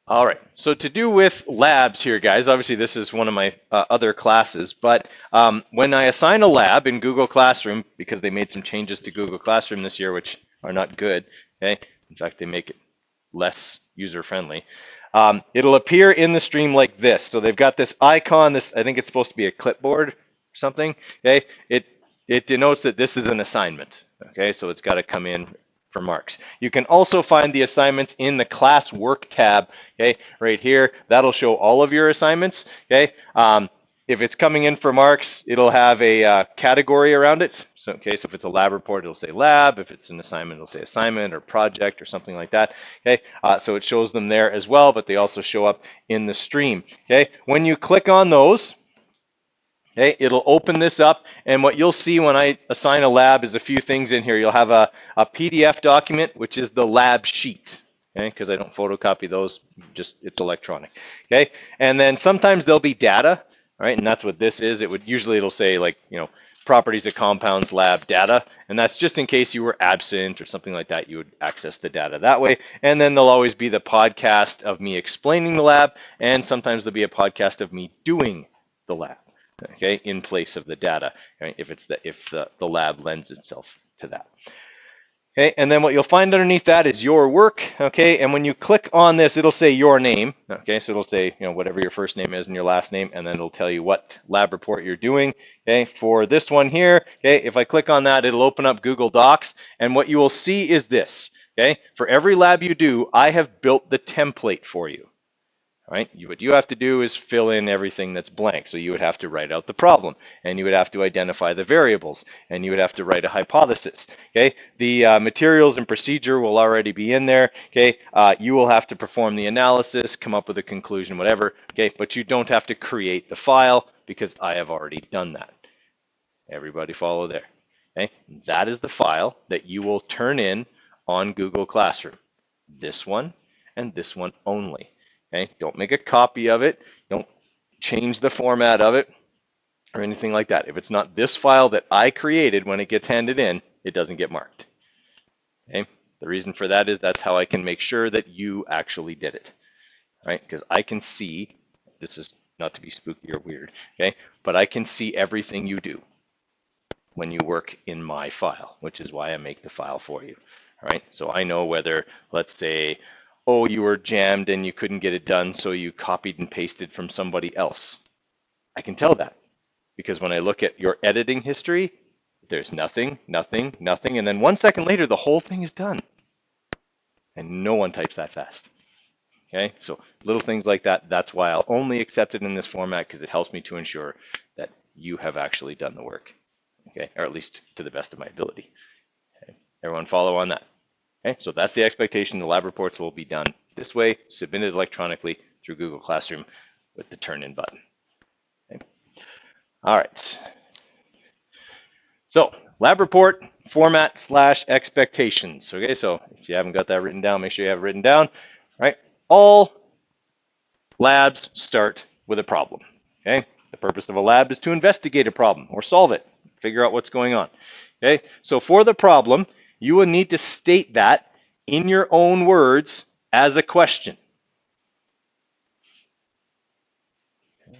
All right, so to do with labs here, guys, obviously this is one of my other classes, but when I assign a lab in Google Classroom, because they made some changes to Google Classroom this year, which are not good, okay? In fact, they make it less user-friendly. It'll appear in the stream like this. So they've got this icon, this, I think it's supposed to be a clipboard or something, okay? It denotes that this is an assignment, okay? So it's got to come in for marks. You can also find the assignments in the class work tab, okay, right here. That'll show all of your assignments, okay. If it's coming in for marks, it'll have a category around it. So, okay, so if it's a lab report, it'll say lab. If it's an assignment, it'll say assignment or project or something like that. Okay, so it shows them there as well, but they also show up in the stream. Okay, when you click on those, okay, it'll open this up, and what you'll see when I assign a lab is a few things in here. You'll have a PDF document, which is the lab sheet, okay, because I don't photocopy those, just it's electronic, okay? And then sometimes there'll be data, right, and that's what this is. It'll say like, properties of compounds lab data, and that's just in case you were absent or something like that, you would access the data that way. And then there'll always be the podcast of me explaining the lab, and sometimes there'll be a podcast of me doing the lab, okay, in place of the data, right, if the lab lends itself to that. Okay, and then what you'll find underneath that is your work, okay, and when you click on this, it'll say your name, okay, so it'll say, whatever your first name is and your last name, and then it'll tell you what lab report you're doing, okay. For this one here, okay, if I click on that, it'll open up Google Docs, and what you will see is this, okay, for every lab you do, I have built the template for you. Right? What you have to do is fill in everything that's blank. So you would have to write out the problem, and you would have to identify the variables, and you would have to write a hypothesis. Okay, the materials and procedure will already be in there. Okay, you will have to perform the analysis, come up with a conclusion, whatever. Okay, but you don't have to create the file because I have already done that. Everybody follow there. Okay, that is the file that you will turn in on Google Classroom. This one and this one only. Okay, don't make a copy of it. Don't change the format of it or anything like that. If it's not this file that I created when it gets handed in, it doesn't get marked. Okay, the reason for that is that's how I can make sure that you actually did it, right? Because I can see, this is not to be spooky or weird, okay, but I can see everything you do when you work in my file, which is why I make the file for you. All right, so I know whether, let's say, oh, you were jammed and you couldn't get it done, so you copied and pasted from somebody else. I can tell that because when I look at your editing history, there's nothing, nothing, nothing, and then 1 second later, the whole thing is done. And no one types that fast. Okay, so little things like that, that's why I'll only accept it in this format, because it helps me to ensure that you have actually done the work. Okay, or at least to the best of my ability. Okay. Everyone follow on that? Okay, so that's the expectation. The lab reports will be done this way, submitted electronically through Google Classroom with the turn-in button. Okay. All right. So lab report format / expectations. Okay, so if you haven't got that written down, make sure you have it written down. Right. All labs start with a problem. Okay. The purpose of a lab is to investigate a problem or solve it, figure out what's going on. Okay. So for the problem, you will need to state that in your own words as a question.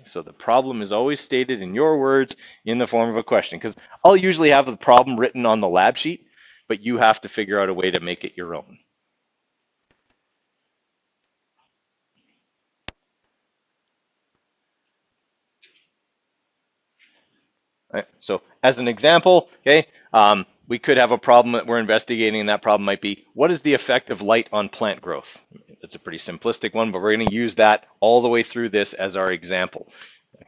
So the problem is always stated in your words in the form of a question, because I'll usually have the problem written on the lab sheet, but you have to figure out a way to make it your own. Right? So as an example, okay, we could have a problem that we're investigating, and that problem might be, what is the effect of light on plant growth? That's a pretty simplistic one, but we're going to use that all the way through this as our example.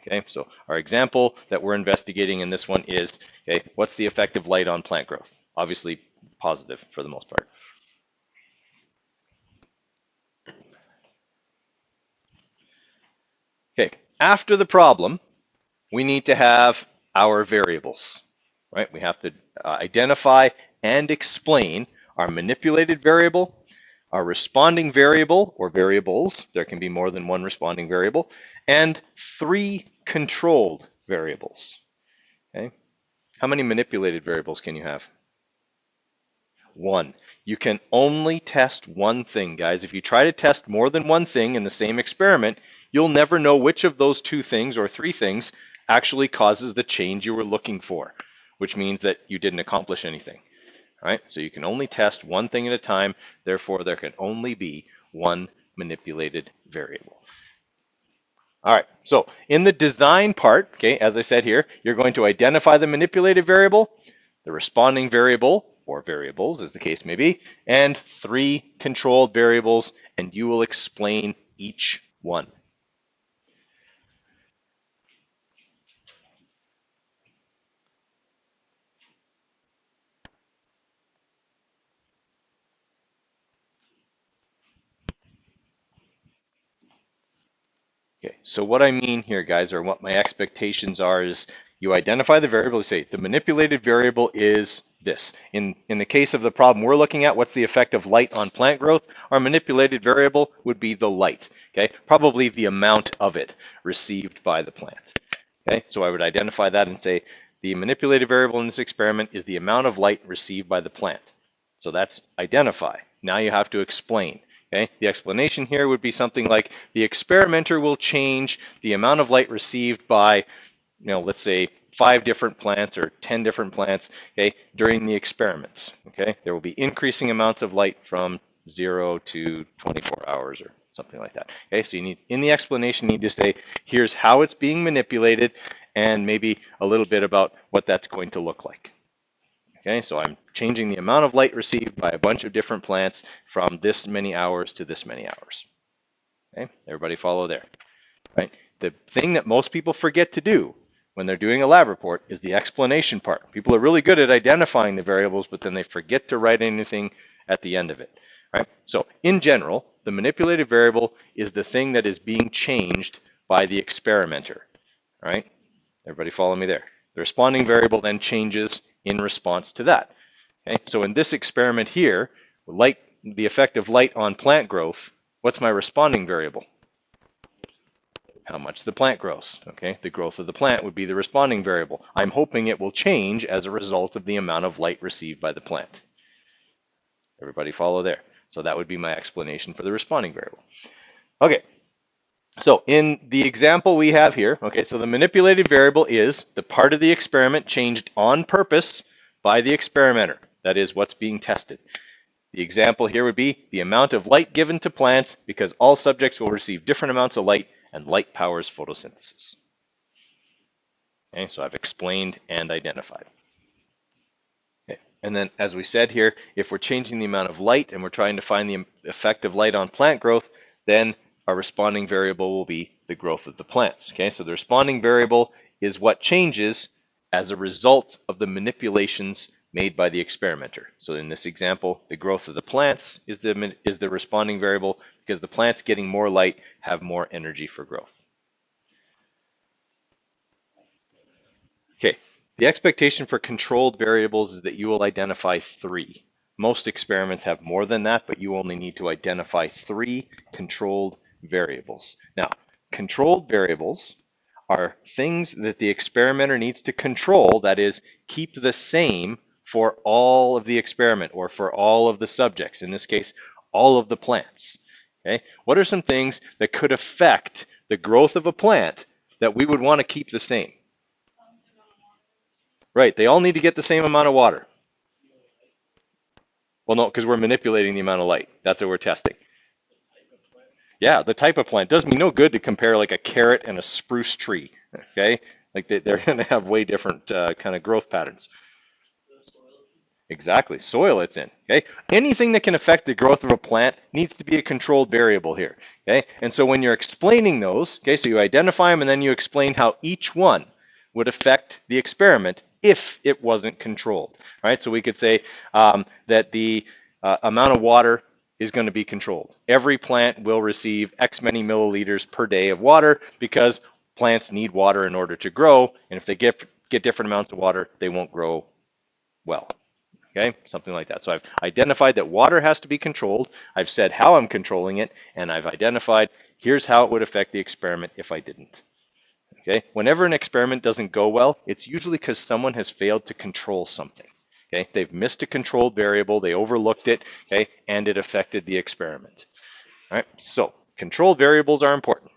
Okay, so our example that we're investigating in this one is, okay, what's the effect of light on plant growth? Obviously positive for the most part. Okay, after the problem, we need to have our variables, right? We have to identify and explain our manipulated variable, our responding variable or variables, there can be more than one responding variable, and 3 controlled variables. Okay? How many manipulated variables can you have? one. You can only test one thing, guys. If you try to test more than one thing in the same experiment, you'll never know which of those two things or three things actually causes the change you were looking for, which means that you didn't accomplish anything. All right, so you can only test one thing at a time. Therefore, there can only be one manipulated variable. All right, so in the design part, okay, as I said here, you're going to identify the manipulated variable, the responding variable, or variables as the case may be, and three controlled variables, and you will explain each one. Okay, so what I mean here, guys, or what my expectations are is you identify the variable, you say the manipulated variable is this. In the case of the problem we're looking at, what's the effect of light on plant growth? Our manipulated variable would be the light, okay? Probably the amount of it received by the plant, okay? So I would identify that and say the manipulated variable in this experiment is the amount of light received by the plant. So that's identify. Now you have to explain. Okay, the explanation here would be something like the experimenter will change the amount of light received by, let's say 5 different plants or 10 different plants, okay, during the experiments. Okay, there will be increasing amounts of light from 0 to 24 hours or something like that. Okay, so you need, in the explanation, you need to say, here's how it's being manipulated and maybe a little bit about what that's going to look like. Okay, so I'm changing the amount of light received by a bunch of different plants from this many hours to this many hours. Okay, everybody follow there, right? The thing that most people forget to do when they're doing a lab report is the explanation part. People are really good at identifying the variables, but then they forget to write anything at the end of it, right? So in general, the manipulated variable is the thing that is being changed by the experimenter, right? Everybody follow me there. The responding variable then changes in response to that. Okay, so in this experiment here, light, the effect of light on plant growth, what's my responding variable? How much the plant grows. Okay, the growth of the plant would be the responding variable. I'm hoping it will change as a result of the amount of light received by the plant. Everybody follow there. So that would be my explanation for the responding variable. Okay, so in the example we have here, okay, so the manipulated variable is the part of the experiment changed on purpose by the experimenter. That is what's being tested. The example here would be the amount of light given to plants because all subjects will receive different amounts of light and light powers photosynthesis. Okay, so I've explained and identified. Okay. And then as we said here, if we're changing the amount of light and we're trying to find the effect of light on plant growth, then our responding variable will be the growth of the plants. Okay, so the responding variable is what changes as a result of the manipulations made by the experimenter. So in this example, the growth of the plants is the responding variable because the plants getting more light have more energy for growth. Okay, the expectation for controlled variables is that you will identify 3. Most experiments have more than that, but you only need to identify 3 controlled variables. Now, controlled variables are things that the experimenter needs to control, that is, keep the same for all of the experiment or for all of the subjects, in this case, all of the plants. Okay? What are some things that could affect the growth of a plant that we would want to keep the same? Right, they all need to get the same amount of water. Well, no, because we're manipulating the amount of light. That's what we're testing. Yeah, the type of plant does me no good to compare like a carrot and a spruce tree. Okay, like they're going to have way different kind of growth patterns. Exactly, soil it's in. Okay, anything that can affect the growth of a plant needs to be a controlled variable here. Okay, and so when you're explaining those, okay, so you identify them and then you explain how each one would affect the experiment if it wasn't controlled. Right, so we could say that the amount of water is going to be controlled. Every plant will receive X many milliliters per day of water because plants need water in order to grow, and if they get different amounts of water, they won't grow well. Okay, something like that. So I've identified that water has to be controlled. I've said how I'm controlling it, and I've identified here's how it would affect the experiment if I didn't. Okay, whenever an experiment doesn't go well, it's usually because someone has failed to control something. Okay, they've missed a controlled variable, they overlooked it, okay, and it affected the experiment. All right, so controlled variables are important.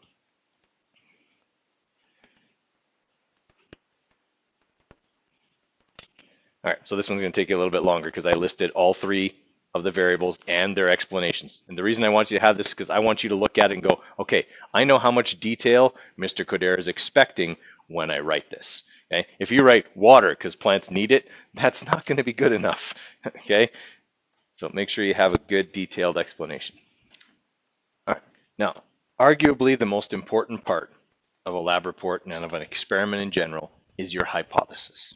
All right, so this one's going to take you a little bit longer because I listed all three of the variables and their explanations. And the reason I want you to have this is because I want you to look at it and go, okay, I know how much detail Mr. Codere is expecting when I write this. Okay, if you write water because plants need it, that's not going to be good enough. Okay, so make sure you have a good detailed explanation. All right, now, arguably the most important part of a lab report and of an experiment in general is your hypothesis.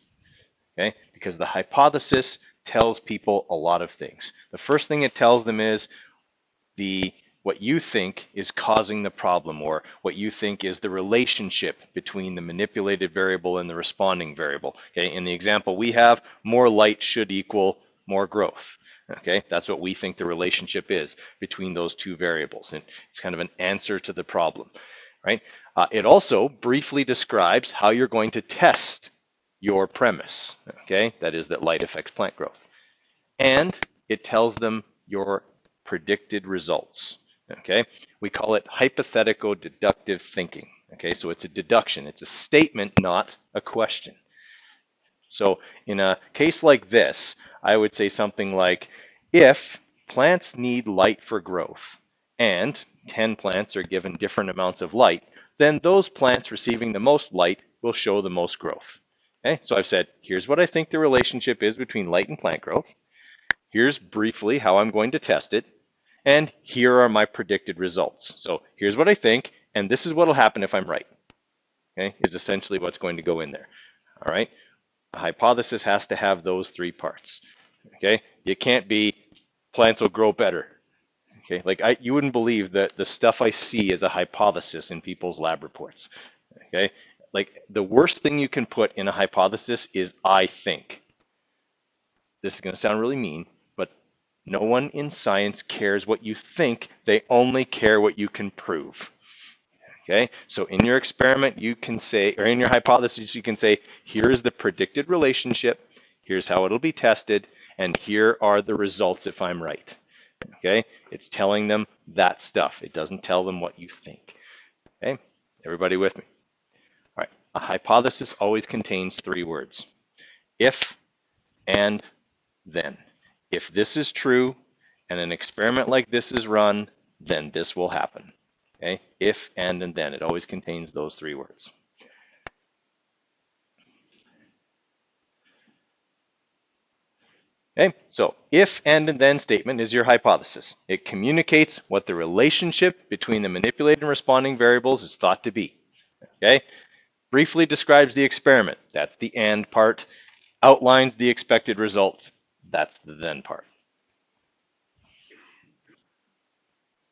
Okay, because the hypothesis tells people a lot of things. The first thing it tells them is what you think is causing the problem, or what you think is the relationship between the manipulated variable and the responding variable. Okay, in the example we have, more light should equal more growth. Okay, that's what we think the relationship is between those two variables, and it's kind of an answer to the problem, right? It also briefly describes how you're going to test your premise, okay? That is that light affects plant growth. And it tells them your predicted results, okay? We call it hypothetical deductive thinking, okay? So it's a deduction, it's a statement, not a question. So in a case like this, I would say something like, if plants need light for growth and 10 plants are given different amounts of light, then those plants receiving the most light will show the most growth. Okay, so I've said, here's what I think the relationship is between light and plant growth. Here's briefly how I'm going to test it. And here are my predicted results. So here's what I think, and this is what will happen if I'm right. Okay, is essentially what's going to go in there. All right, a hypothesis has to have those three parts. Okay, you can't be plants will grow better. Okay, like you wouldn't believe that the stuff I see as a hypothesis in people's lab reports. Okay, like the worst thing you can put in a hypothesis is I think. This is going to sound really mean, but no one in science cares what you think. They only care what you can prove. Okay, so in your experiment, you can say, or in your hypothesis, you can say, here's the predicted relationship, here's how it'll be tested, and here are the results if I'm right. Okay, it's telling them that stuff. It doesn't tell them what you think. Okay, everybody with me? All right, a hypothesis always contains three words: if, and, then. If this is true and an experiment like this is run, then this will happen. Okay, if, and then. It always contains those three words. Okay, so if, and then statement is your hypothesis. It communicates what the relationship between the manipulated and responding variables is thought to be. Okay, briefly describes the experiment. That's the and part. Outlines the expected results. That's the then part.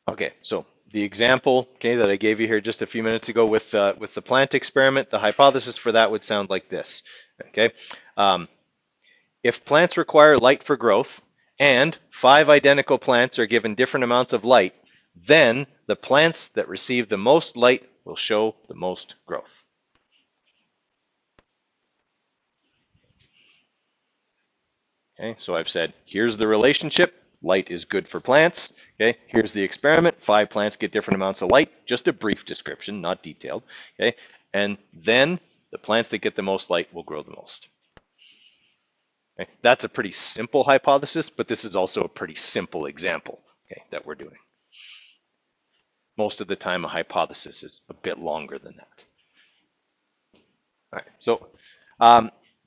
Okay, so the example, okay, that I gave you here just a few minutes ago with the plant experiment, the hypothesis for that would sound like this. Okay, if plants require light for growth and 5 identical plants are given different amounts of light, then the plants that receive the most light will show the most growth. Okay, so I've said, here's the relationship. Light is good for plants. Okay, here's the experiment. 5 plants get different amounts of light. Just a brief description, not detailed. Okay, and then the plants that get the most light will grow the most. Okay, that's a pretty simple hypothesis, but this is also a pretty simple example, okay, that we're doing. Most of the time, a hypothesis is a bit longer than that. All right, so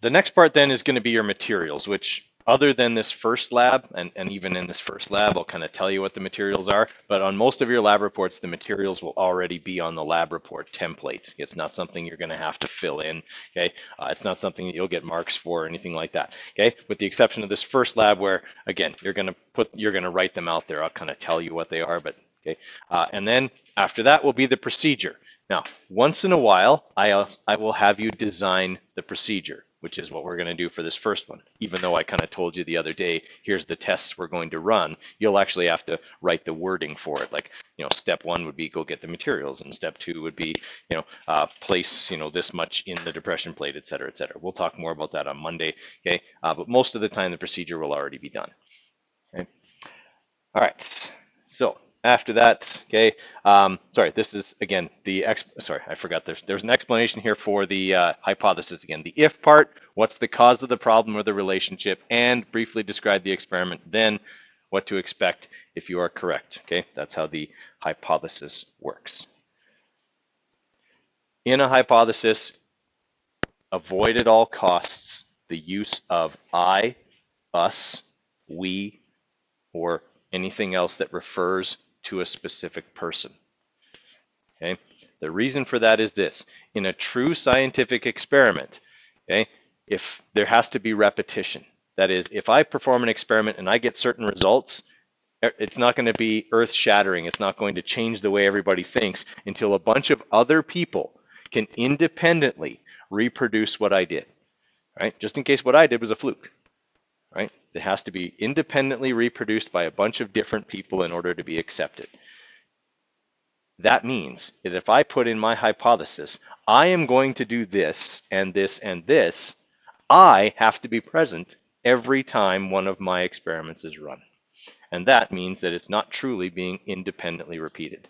the next part then is going to be your materials, which other than this first lab, and even in this first lab, I'll kind of tell you what the materials are, but on most of your lab reports, the materials will already be on the lab report template. It's not something you're going to have to fill in, okay? It's not something that you'll get marks for or anything like that, okay? With the exception of this first lab where, again, you're going to write them out there. I'll kind of tell you what they are, but okay. And then after that will be the procedure. Now, once in a while, I will have you design the procedure, which is what we're going to do for this first one. Even though I kind of told you the other day, here's the tests we're going to run, you'll actually have to write the wording for it. Like, step one would be go get the materials, and step two would be, place, this much in the depression plate, et cetera, et cetera. We'll talk more about that on Monday, okay? But most of the time, the procedure will already be done, okay? All right, so after that, okay, sorry, this is, again, sorry, I forgot there's an explanation here for the hypothesis again. The if part, what's the cause of the problem or the relationship, and briefly describe the experiment, then what to expect if you are correct, okay? That's how the hypothesis works. In a hypothesis, avoid at all costs the use of I, us, we, or anything else that refers to a specific person. Okay, the reason for that is this: in a true scientific experiment, okay, if there has to be repetition, that is, if I perform an experiment and I get certain results, it's not going to be earth-shattering. It's not going to change the way everybody thinks until a bunch of other people can independently reproduce what I did, right? Just in case what I did was a fluke, right? It has to be independently reproduced by a bunch of different people in order to be accepted. That means that if I put in my hypothesis, I am going to do this and this and this, I have to be present every time one of my experiments is run. And that means that it's not truly being independently repeated,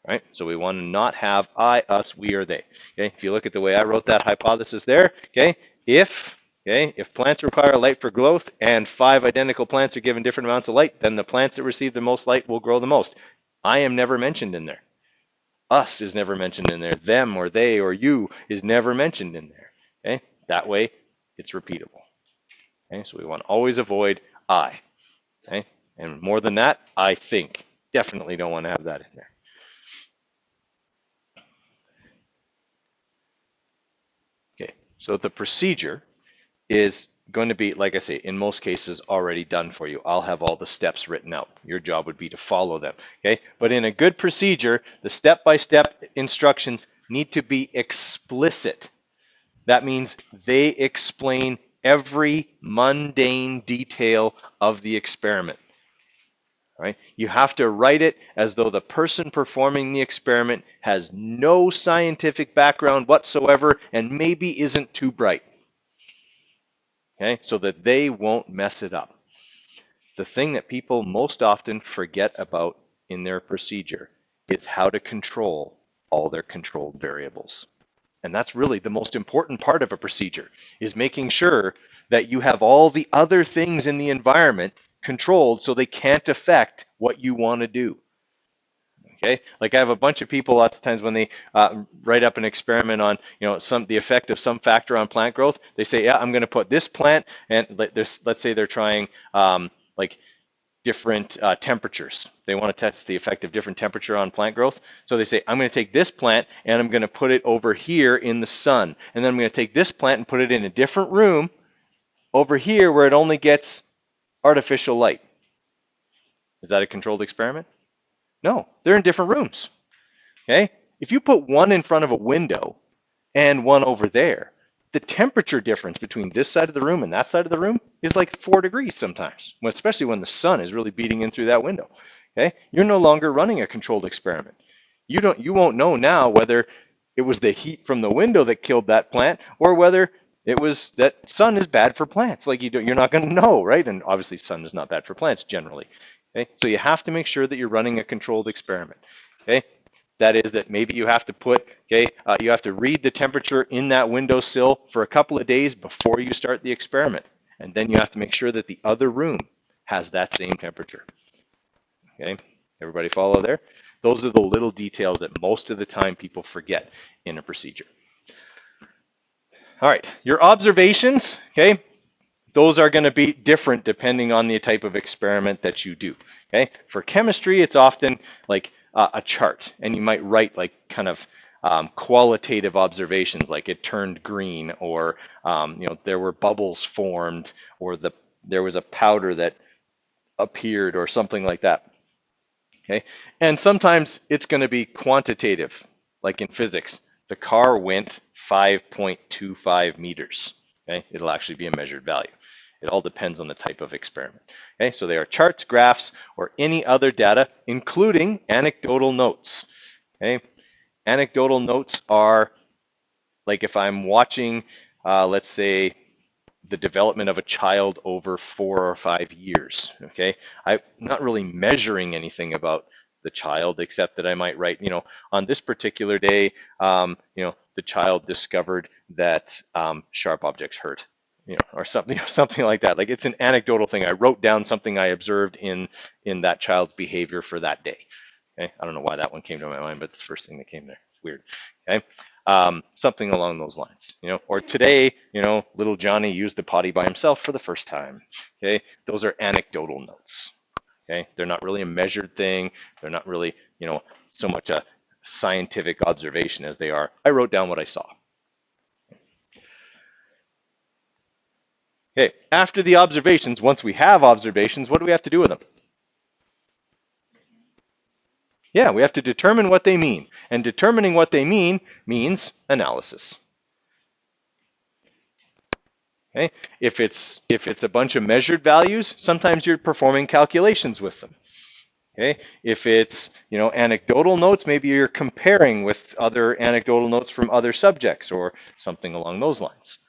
right? So we want to not have I, us, we, or they. Okay, if you look at the way I wrote that hypothesis there, okay, if plants require light for growth and 5 identical plants are given different amounts of light, then the plants that receive the most light will grow the most. I am never mentioned in there. Us is never mentioned in there. Them or they or you is never mentioned in there. Okay, that way it's repeatable. Okay, so we want to always avoid I. Okay, and more than that, I think. Definitely don't want to have that in there. Okay, so the procedure is going to be, like I say, in most cases already done for you. I'll have all the steps written out. Your job would be to follow them, okay? But in a good procedure, the step-by-step instructions need to be explicit. That means they explain every mundane detail of the experiment, right? You have to write it as though the person performing the experiment has no scientific background whatsoever and maybe isn't too bright. Okay, so that they won't mess it up. The thing that people most often forget about in their procedure is how to control all their controlled variables. And that's really the most important part of a procedure, is making sure that you have all the other things in the environment controlled so they can't affect what you want to do. Okay, like I have a bunch of people lots of times when they write up an experiment on the effect of some factor on plant growth, they say, yeah, I'm going to put this plant, and let's say they're trying like different temperatures. They want to test the effect of different temperature on plant growth. So they say, I'm going to take this plant and I'm going to put it over here in the sun, and then I'm going to take this plant and put it in a different room over here where it only gets artificial light. Is that a controlled experiment? No, they're in different rooms. Okay? If you put one in front of a window and one over there, the temperature difference between this side of the room and that side of the room is like 4 degrees sometimes, especially when the sun is really beating in through that window. Okay? You're no longer running a controlled experiment. You won't know now whether it was the heat from the window that killed that plant or whether it was that sun is bad for plants. Like you're not going to know, right? And obviously sun is not bad for plants generally. Okay? So you have to make sure that you're running a controlled experiment. Okay? That is that maybe you have to put, you have to read the temperature in that windowsill for a couple of days before you start the experiment. And then you have to make sure that the other room has that same temperature. Okay? Everybody follow there? Those are the little details that most of the time people forget in a procedure. All right, your observations, okay? Those are going to be different depending on the type of experiment that you do. Okay, for chemistry, it's often like a chart, and you might write like kind of qualitative observations, like it turned green, or there were bubbles formed, or there was a powder that appeared, or something like that. Okay, and sometimes it's going to be quantitative, like in physics, the car went 5.25 meters. Okay, it'll actually be a measured value. It all depends on the type of experiment. Okay, so they are charts, graphs, or any other data, including anecdotal notes. Okay, anecdotal notes are like if I'm watching, let's say, the development of a child over 4 or 5 years. Okay, I'm not really measuring anything about the child except that I might write, on this particular day, the child discovered that sharp objects hurt, or something, something like that. Like it's an anecdotal thing. I wrote down something I observed in that child's behavior for that day. Okay, I don't know why that one came to my mind, but it's the first thing that came there. It's weird. Okay, something along those lines, or today, little Johnny used the potty by himself for the first time. Okay, those are anecdotal notes. Okay, they're not really a measured thing. They're not really, so much a scientific observation as they are, I wrote down what I saw. Okay, after the observations, once we have observations, what do we have to do with them? Yeah, we have to determine what they mean. And determining what they mean means analysis. Okay? If it's a bunch of measured values, sometimes you're performing calculations with them. Okay? If it's anecdotal notes, maybe you're comparing with other anecdotal notes from other subjects or something along those lines.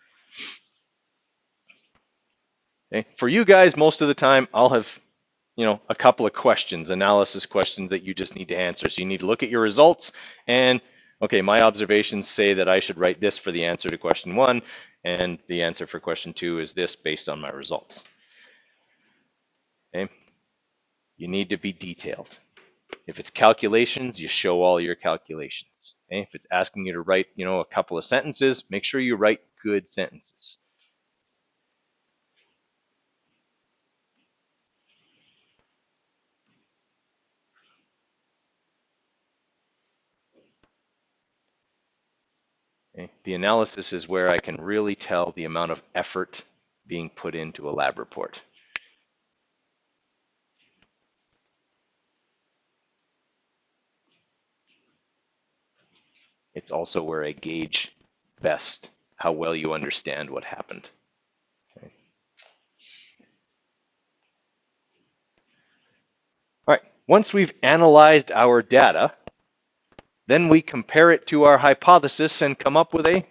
Okay? For you guys, most of the time, I'll have a couple of questions, analysis questions that you just need to answer. So you need to look at your results and, okay, my observations say that I should write this for the answer to question 1, and the answer for question 2 is this based on my results. Okay? You need to be detailed. If it's calculations, you show all your calculations. Okay? If it's asking you to write, a couple of sentences, make sure you write good sentences. Okay? The analysis is where I can really tell the amount of effort being put into a lab report. It's also where I gauge best how well you understand what happened. Okay. All right, once we've analyzed our data, then we compare it to our hypothesis and come up with a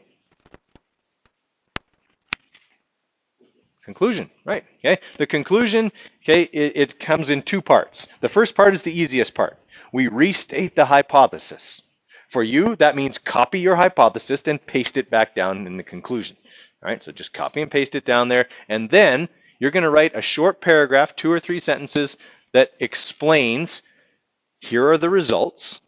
conclusion, right? Okay, the conclusion, okay, it comes in 2 parts. The first part is the easiest part. We restate the hypothesis. For you, that means copy your hypothesis and paste it back down in the conclusion. All right, so just copy and paste it down there, and then you're going to write a short paragraph, 2 or 3 sentences, that explains, here are the results,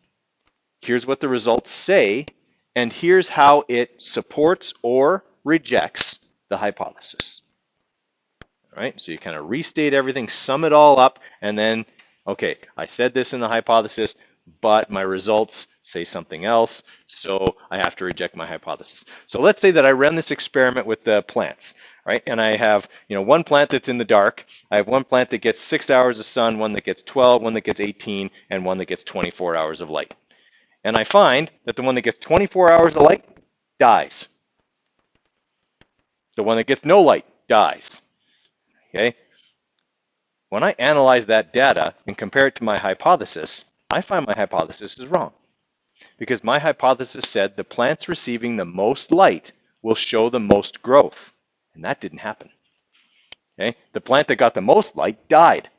here's what the results say, and here's how it supports or rejects the hypothesis. All right, so you kind of restate everything, sum it all up, and then, okay, I said this in the hypothesis, but my results say something else, so I have to reject my hypothesis. So let's say that I ran this experiment with the plants, right? And I have, one plant that's in the dark. I have one plant that gets 6 hours of sun, one that gets 12, one that gets 18, and one that gets 24 hours of light. And I find that the one that gets 24 hours of light dies. The one that gets no light dies. Okay? When I analyze that data and compare it to my hypothesis, I find my hypothesis is wrong. Because my hypothesis said the plants receiving the most light will show the most growth. And that didn't happen. Okay? The plant that got the most light died.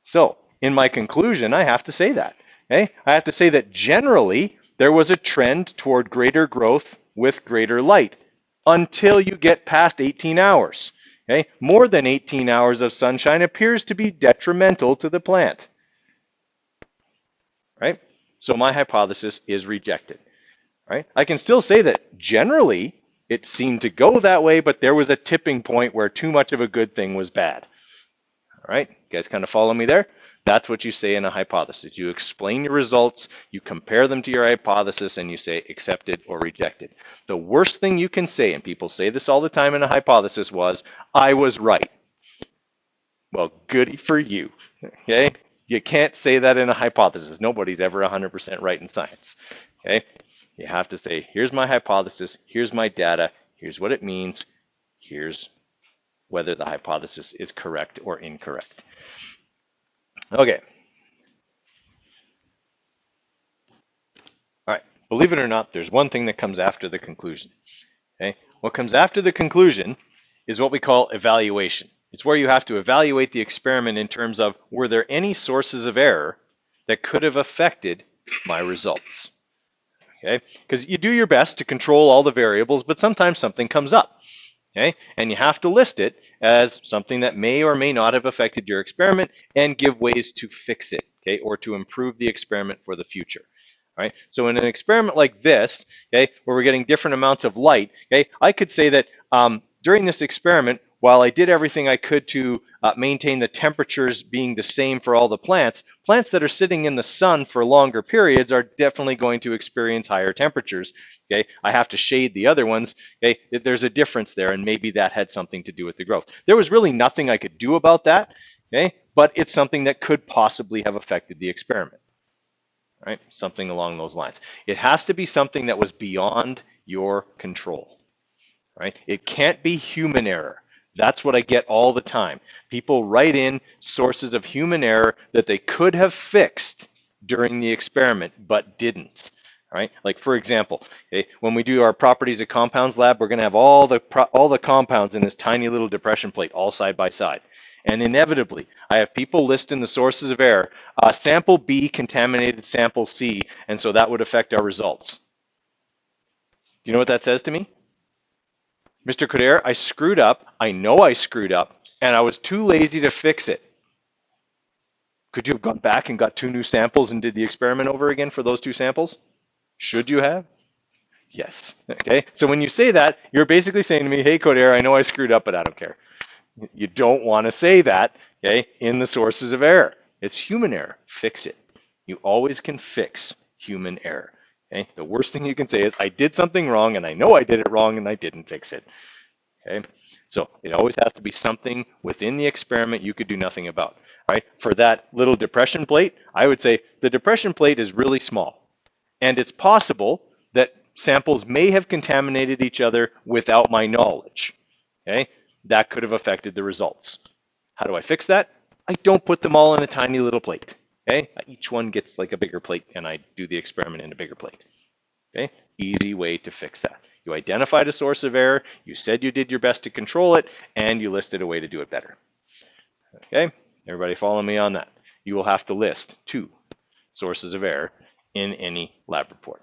So, in my conclusion, I have to say that. Okay? I have to say that generally, there was a trend toward greater growth with greater light until you get past 18 hours. Okay? More than 18 hours of sunshine appears to be detrimental to the plant. Right? So my hypothesis is rejected. Right? I can still say that generally it seemed to go that way, but there was a tipping point where too much of a good thing was bad. All right? You guys kind of follow me there? That's what you say in a hypothesis. You explain your results, you compare them to your hypothesis, and you say accepted or rejected. The worst thing you can say, and people say this all the time in a hypothesis, was, I was right. Well, goody for you. Okay? You can't say that in a hypothesis. Nobody's ever 100% right in science. Okay? You have to say, here's my hypothesis, here's my data, here's what it means, Here's whether the hypothesis is correct or incorrect. Okay. All right. Believe it or not, there's one thing that comes after the conclusion. Okay. What comes after the conclusion is what we call evaluation. It's where you have to evaluate the experiment in terms of, were there any sources of error that could have affected my results? Okay. Because you do your best to control all the variables, but sometimes something comes up. Okay. And you have to list it as something that may or may not have affected your experiment and give ways to fix it, okay, or to improve the experiment for the future. Right? So in an experiment like this, okay, where we're getting different amounts of light, okay, I could say that during this experiment, while I did everything I could to maintain the temperatures being the same for all the plants, plants that are sitting in the sun for longer periods are definitely going to experience higher temperatures. Okay, I have to shade the other ones. Okay, there's a difference there, and maybe that had something to do with the growth. There was really nothing I could do about that. Okay, but it's something that could possibly have affected the experiment. Right? Something along those lines. It has to be something that was beyond your control, right? It can't be human error. That's what I get all the time. People write in sources of human error that they could have fixed during the experiment, but didn't. Right? Like for example, okay, when we do our properties of compounds lab, we're going to have all the compounds in this tiny little depression plate, all side by side. And inevitably, I have people list in the sources of error, sample B contaminated sample C, and so that would affect our results. Do you know what that says to me? Mr. Coderre, I screwed up. I know I screwed up, and I was too lazy to fix it. Could you have gone back and got 2 new samples and did the experiment over again for those 2 samples? Should you have? Yes. Okay. So when you say that, you're basically saying to me, hey, Coderre, I know I screwed up, but I don't care. You don't want to say that, okay, in the sources of error. It's human error. Fix it. You always can fix human error. Okay? The worst thing you can say is, I did something wrong, and I know I did it wrong, and I didn't fix it. Okay? So it always has to be something within the experiment you could do nothing about. Right? For that little depression plate, I would say the depression plate is really small. And it's possible that samples may have contaminated each other without my knowledge. Okay? That could have affected the results. How do I fix that? I don't put them all in a tiny little plate. Okay? Each one gets like a bigger plate, and I do the experiment in a bigger plate. Okay? Easy way to fix that. You identified a source of error, you said you did your best to control it, and you listed a way to do it better. Okay? Everybody follow me on that. You will have to list 2 sources of error in any lab report.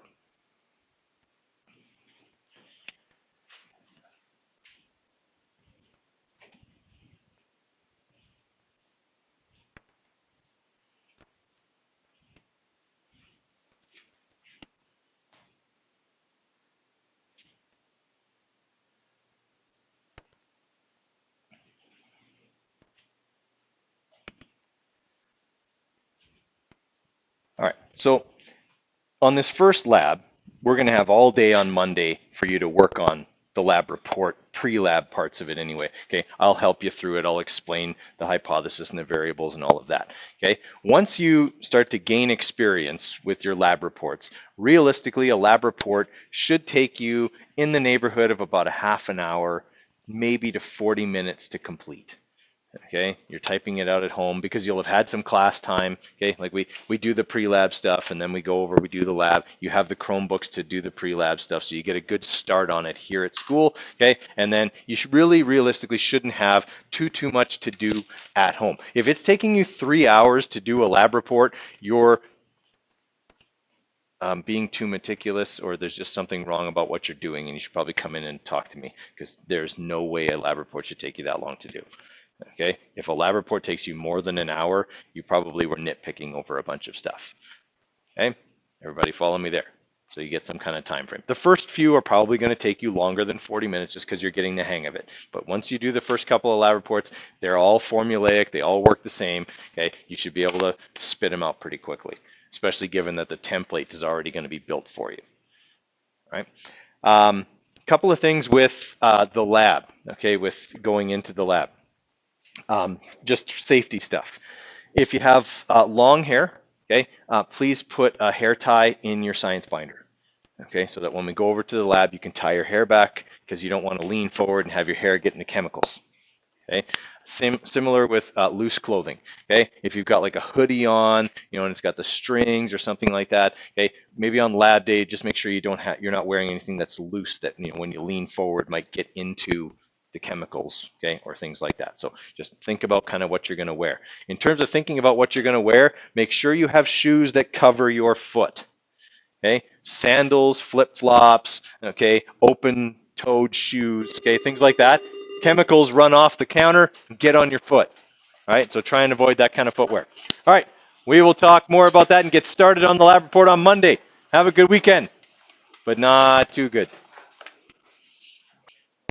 All right, so on this first lab, we're going to have all day on Monday for you to work on the lab report, pre-lab parts of it anyway. Okay, I'll help you through it. I'll explain the hypothesis and the variables and all of that. Okay, once you start to gain experience with your lab reports, realistically, a lab report should take you in the neighborhood of about a half an hour, maybe to 40 minutes to complete. Okay, you're typing it out at home because you'll have had some class time. Okay, like we do the pre-lab stuff and then we go over, we do the lab. You have the Chromebooks to do the pre-lab stuff, so you get a good start on it here at school. Okay, and then you should really realistically shouldn't have too much to do at home. If it's taking you 3 hours to do a lab report, you're being too meticulous, or there's just something wrong about what you're doing, and you should probably come in and talk to me, because there's no way a lab report should take you that long to do. Okay, if a lab report takes you more than an hour, you probably were nitpicking over a bunch of stuff. Okay, everybody follow me there. So you get some kind of time frame. The first few are probably going to take you longer than 40 minutes just because you're getting the hang of it. But once you do the first couple of lab reports, they're all formulaic, they all work the same. Okay, you should be able to spit them out pretty quickly, especially given that the template is already going to be built for you. Right? Couple of things with the lab. Okay, with going into the lab. Just safety stuff. If you have long hair, okay, please put a hair tie in your science binder. Okay, so that when we go over to the lab, you can tie your hair back because you don't want to lean forward and have your hair get into chemicals. Okay, similar with loose clothing. Okay, if you've got like a hoodie on, you know, and it's got the strings or something like that. Okay, maybe on lab day, just make sure you're not wearing anything that's loose that, you know, when you lean forward might get into the chemicals, okay, or things like that. So just think about kind of what you're going to wear. In terms of thinking about what you're going to wear, make sure you have shoes that cover your foot. Okay, sandals, flip-flops, okay, open-toed shoes, okay, things like that. Chemicals run off the counter, get on your foot. All right, so try and avoid that kind of footwear. All right, we will talk more about that and get started on the lab report on Monday. Have a good weekend, but not too good.